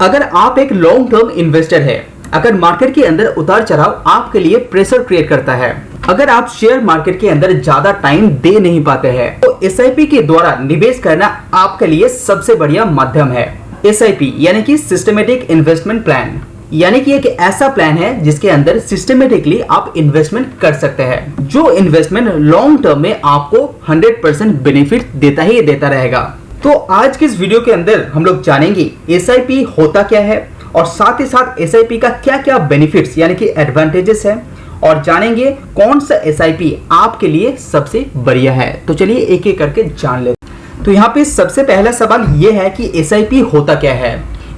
अगर आप एक लॉन्ग टर्म इन्वेस्टर है, अगर मार्केट के अंदर उतार चढ़ाव आपके लिए प्रेशर क्रिएट करता है, अगर आप शेयर मार्केट के अंदर ज्यादा टाइम दे नहीं पाते हैं, तो एसआईपी के द्वारा निवेश करना आपके लिए सबसे बढ़िया माध्यम है। एसआईपी यानी कि सिस्टमेटिक इन्वेस्टमेंट प्लान, यानी कि एक ऐसा प्लान है जिसके अंदर सिस्टमेटिकली आप इन्वेस्टमेंट कर सकते हैं, जो इन्वेस्टमेंट लॉन्ग टर्म में आपको 100% बेनिफिट देता ही देता रहेगा। तो आज के इस वीडियो के अंदर हम लोग जानेंगे एसआईपी होता क्या है और साथ ही साथ एसआईपी का क्या क्या बेनिफिट्स यानी कि एडवांटेजेस है, और जानेंगे कौन सा एसआईपी आपके लिए सबसे बढ़िया है। तो चलिए एक एक करके जान लेते हैं। तो यहाँ पे सबसे पहला सवाल ये है कि एसआईपी होता क्या है।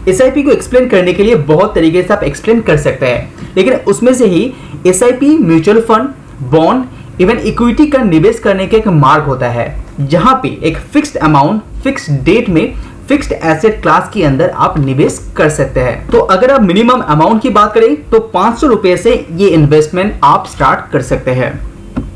एसआईपी को एक्सप्लेन करने के लिए बहुत तरीके से आप एक्सप्लेन कर सकते हैं, लेकिन उसमें से ही SIP mutual fund, bond, even equity का निवेश करने का एक मार्ग होता है, जहां पे एक फिक्स्ड अमाउंट फिक्स्ड डेट में फिक्स्ड एसेट क्लास के अंदर आप निवेश कर सकते हैं। तो अगर आप मिनिमम अमाउंट की बात करें तो 500 रुपए से ये इन्वेस्टमेंट आप स्टार्ट कर सकते हैं।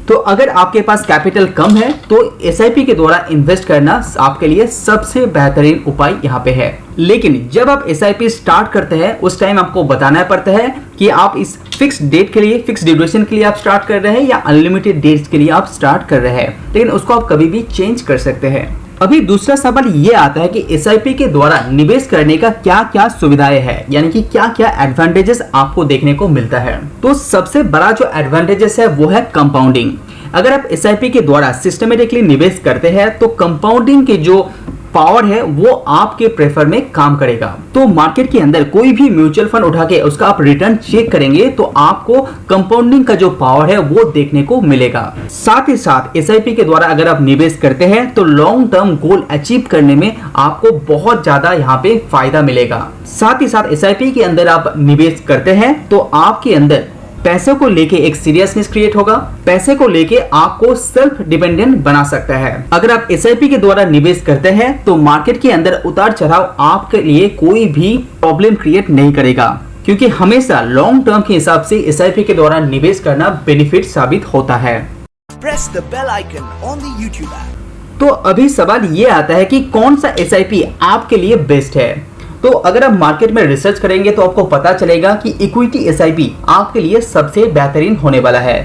तो अगर आपके पास कैपिटल कम है तो एसआईपी के द्वारा इन्वेस्ट करना आपके लिए सबसे बेहतरीन उपाय यहाँ पे है। लेकिन जब आप एसआईपी स्टार्ट करते हैं उस टाइम आपको बताना पड़ता है कि आप इस फिक्स डेट के लिए, फिक्स ड्यूरेशन के लिए आप स्टार्ट कर रहे हैं या अनलिमिटेड डेट्स के लिए आप स्टार्ट कर रहे हैं, लेकिन उसको आप कभी भी चेंज कर सकते हैं। अभी दूसरा सवाल ये आता है कि एसआईपी के द्वारा निवेश करने का क्या क्या सुविधाएं हैं, यानी कि क्या क्या एडवांटेजेस आपको देखने को मिलता है। तो सबसे बड़ा जो एडवांटेजेस है वो है कंपाउंडिंग। अगर आप एसआईपी के द्वारा सिस्टमेटिकली निवेश करते हैं तो कंपाउंडिंग के जो पावर है वो आपके प्रेफर में काम करेगा। तो मार्केट के अंदर कोई भी म्यूचुअल फंड उठा के उसका आप रिटर्न चेक करेंगे तो आपको कंपाउंडिंग का जो पावर है वो देखने को मिलेगा। साथ ही साथ एसआईपी के द्वारा अगर आप निवेश करते हैं तो लॉन्ग टर्म गोल अचीव करने में आपको बहुत ज्यादा यहाँ पे फायदा मिलेगा। साथ ही साथ एसआईपी के अंदर आप निवेश करते हैं तो आपके अंदर पैसे को लेके एक सीरियसनेस क्रिएट होगा, पैसे को लेके आपको सेल्फ डिपेंडेंट बना सकता है। अगर आप एसआईपी के द्वारा निवेश करते हैं तो मार्केट के अंदर उतार चढ़ाव आपके लिए कोई भी प्रॉब्लम क्रिएट नहीं करेगा, क्योंकि हमेशा लॉन्ग टर्म के हिसाब से एसआईपी के द्वारा निवेश करना बेनिफिट साबित होता है। Press the bell icon on the YouTube app. तो अभी सवाल ये आता है कि कौन सा एसआईपी आपके लिए बेस्ट है। तो अगर आप मार्केट में रिसर्च करेंगे तो आपको पता चलेगा कि इक्विटी एसआईपी आपके लिए सबसे बेहतरीन होने वाला है,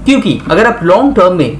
क्योंकि अगर आप लॉन्ग टर्म में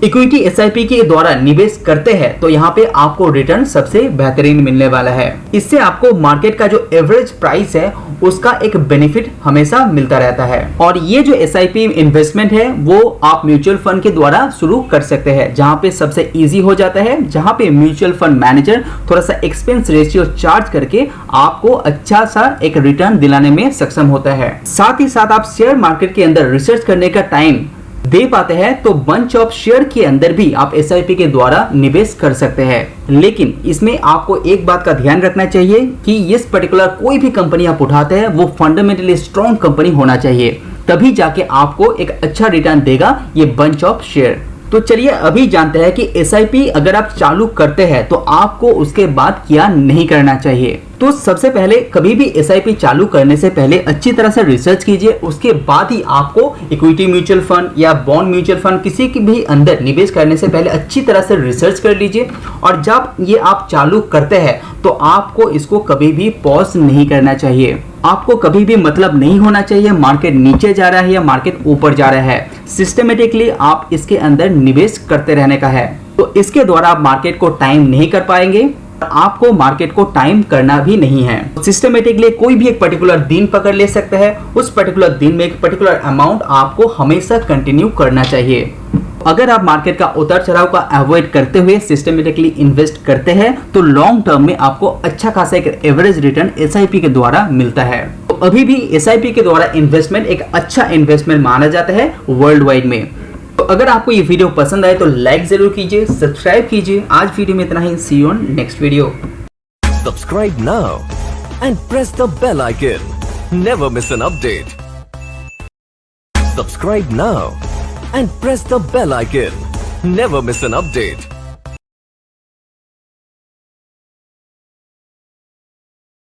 इक्विटी एसआईपी के द्वारा निवेश करते हैं तो यहाँ पे आपको रिटर्न सबसे बेहतरीन मिलने वाला है। इससे आपको मार्केट का जो एवरेज प्राइस है उसका एक बेनिफिट हमेशा मिलता रहता है। और ये जो एसआईपी इन्वेस्टमेंट है वो आप म्यूचुअल फंड के द्वारा शुरू कर सकते हैं, जहाँ पे सबसे इजी हो जाता है, जहाँ पे म्यूचुअल फंड मैनेजर थोड़ा सा एक्सपेंस रेशियो चार्ज करके आपको अच्छा सा एक रिटर्न दिलाने में सक्षम होता है। साथ ही साथ आप शेयर मार्केट के अंदर रिसर्च करने का टाइम दे पाते हैं तो बंच ऑफ शेयर के अंदर भी आप एसआईपी के द्वारा निवेश कर सकते हैं। लेकिन इसमें आपको एक बात का ध्यान रखना चाहिए कि इस पर्टिकुलर कोई भी कंपनी आप उठाते हैं वो फंडामेंटली स्ट्रॉन्ग कंपनी होना चाहिए, तभी जाके आपको एक अच्छा रिटर्न देगा ये बंच ऑफ शेयर। तो चलिए अभी जानते हैं कि एसआईपी अगर आप चालू करते हैं तो आपको उसके बाद क्या नहीं करना चाहिए। तो सबसे पहले कभी भी एसआईपी चालू करने से पहले अच्छी तरह से रिसर्च कीजिए, उसके बाद ही आपको इक्विटी म्यूचुअल फंड या बॉन्ड म्यूचुअल फंड किसी के भी अंदर निवेश करने से पहले अच्छी तरह से रिसर्च कर लीजिए। और जब ये आप चालू करते हैं तो आपको इसको कभी भी पॉज नहीं करना चाहिए। आपको कभी भी मतलब नहीं होना चाहिए मार्केट नीचे जा रहा है या मार्केट ऊपर जा रहा है। सिस्टमेटिकली आप इसके अंदर निवेश करते रहने का है। तो इसके द्वारा आप मार्केट को टाइम नहीं कर पाएंगे, आपको मार्केट को टाइम करना भी नहीं है। सिस्टमेटिकली कोई भी एक पर्टिकुलर दिन पकड़ ले सकते हैं, उस पर्टिकुलर दिन में एक पर्टिकुलर अमाउंट आपको हमेशा कंटिन्यू करना चाहिए। अगर आप मार्केट का उतार चढ़ाव का अवॉइड करते हुए सिस्टमेटिकली इन्वेस्ट करते हैं तो लॉन्ग टर्म में आपको अच्छा खासा एक एवरेज रिटर्न एसआईपी के द्वारा मिलता है। तो अभी भी एसआईपी के द्वारा इन्वेस्टमेंट एक अच्छा इन्वेस्टमेंट माना जाता है वर्ल्ड वाइड में। तो अगर आपको ये वीडियो पसंद आए तो लाइक जरूर कीजिए, सब्सक्राइब कीजिए। आज वीडियो में इतना ही। See you on next video. Subscribe now and press the bell icon. Never miss an update. Subscribe now and press the bell icon. Never miss an update.